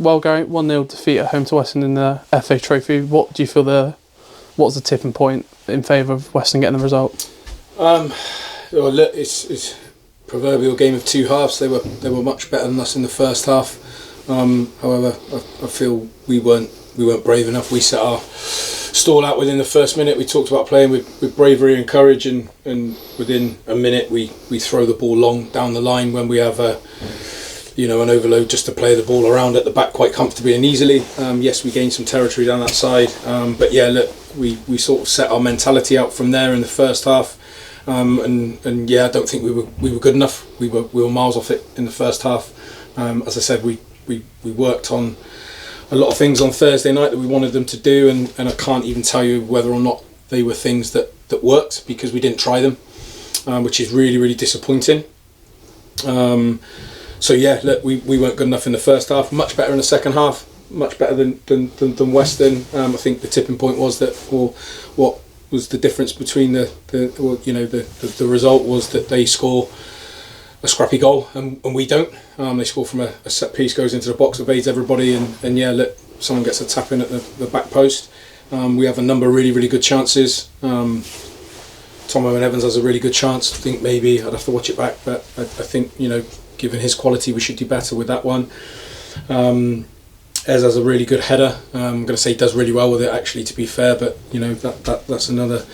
well going, 1-0 defeat at home to Weston in the FA Trophy. What do you feel what was the tipping point in favour of Weston getting the result? Well, look, it's proverbial game of two halves. They were much better than us in the first half. However, I feel we weren't brave enough. We set our stall out within the first minute. We talked about playing with bravery and courage, and within a minute we throw the ball long down the line when we have an overload just to play the ball around at the back quite comfortably and easily. Yes, we gained some territory down that side, but yeah, look, we sort of set our mentality out from there in the first half, and yeah, I don't think we were good enough. We were miles off it in the first half. As I said, we worked on a lot of things on Thursday night that we wanted them to do, and I can't even tell you whether or not they were things that worked, because we didn't try them, which is really, really disappointing. So yeah, look, we weren't good enough in the first half. Much better in the second half. Much better than Weston. I think the tipping point was that, or what was the difference between the result was that they score a scrappy goal and we don't. They score from a set piece, goes into the box, evades everybody, and yeah, look, someone gets a tap in at the back post. We have a number of really, really good chances. Tom Owen Evans has a really good chance. I think maybe I'd have to watch it back, but I think, given his quality, we should do better with that one. Ez has a really good header. I'm going to say he does really well with it, actually, to be fair, but that's another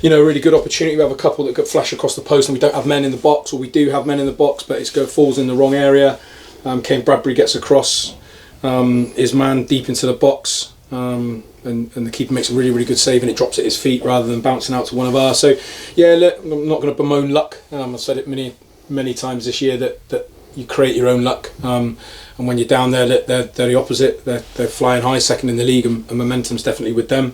really good opportunity. We have a couple that could flash across the post, and we don't have men in the box, or we do have men in the box, but it falls in the wrong area. Kane Bradbury gets across his man deep into the box, and the keeper makes a really, really good save, and it drops at his feet rather than bouncing out to one of ours. So yeah, look, I'm not going to bemoan luck. I've said it many times this year that you create your own luck, and when you're down there, they're the opposite. They're flying high, second in the league, and momentum's definitely with them.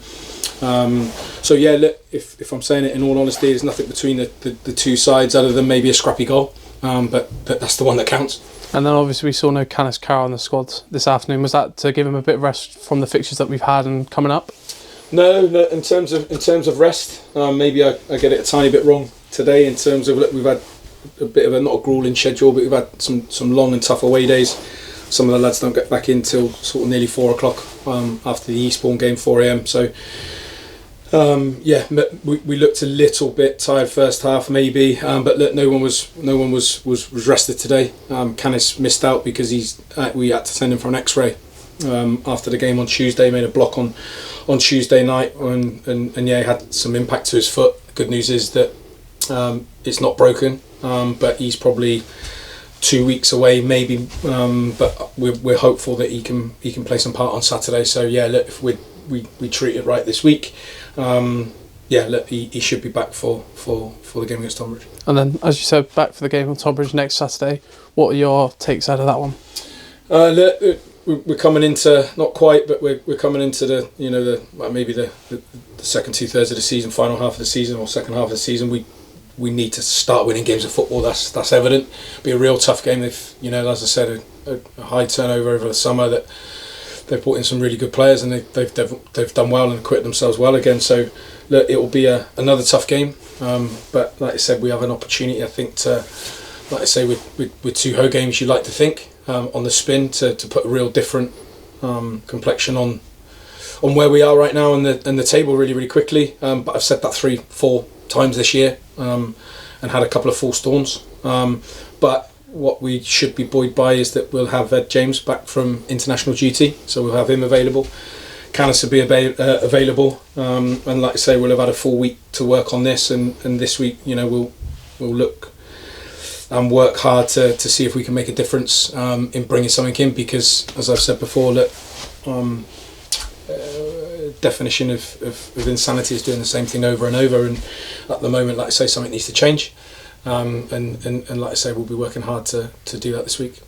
So yeah, look, if I'm saying it in all honesty, there's nothing between the two sides other than maybe a scrappy goal, but that's the one that counts. And then obviously we saw no 𝗣cie 𝘀𝗁 in the squad this afternoon. Was that to give him a bit of rest from the fixtures that we've had and coming up? No. In terms of rest, maybe I get it a tiny bit wrong today. In terms of, look, we've had a bit of not a grueling schedule, but we've had some long and tough away days. Some of the lads don't get back in till sort of nearly 4 o'clock after the Eastbourne game, 4 a.m. So yeah, we looked a little bit tired first half, maybe, but look, no one was rested today. 𝗣cie missed out because we had to send him for an X-ray after the game on Tuesday. Made a block on Tuesday night, and yeah, he had some impact to his foot. Good news is that it's not broken, but he's probably 2 weeks away, maybe. But we're hopeful that he can play some part on Saturday. So yeah, look, if we treat it right this week, yeah, look, he should be back for the game against Tonbridge. And then, as you said, back for the game on Tonbridge next Saturday. What are your takes out of that one? Look, we're coming into, not quite, but we're coming into maybe the second 2/3 of the season, final half of the season, or second half of the season. We need to start winning games of football. That's evident. Be a real tough game. They've, as I said, a high turnover over the summer. That they've brought in some really good players, and they've done well and acquitted themselves well again. So look, it will be another tough game. But like I said, we have an opportunity, I think, to, like I say, with 2 home games, you like to think, on the spin, to put a real different complexion on where we are right now and the table really, really quickly. But I've said that 3-4 times this year, and had a couple of false storms. But what we should be buoyed by is that we'll have Ed James back from international duty, so we'll have him available. 𝗣cie will be available, and like I say, we'll have had a full week to work on this, and this week, we'll look and work hard to see if we can make a difference in bringing something in, because, as I've said before, that definition of insanity is doing the same thing over and over, and at the moment, like I say, something needs to change, and like I say, we'll be working hard to do that this week.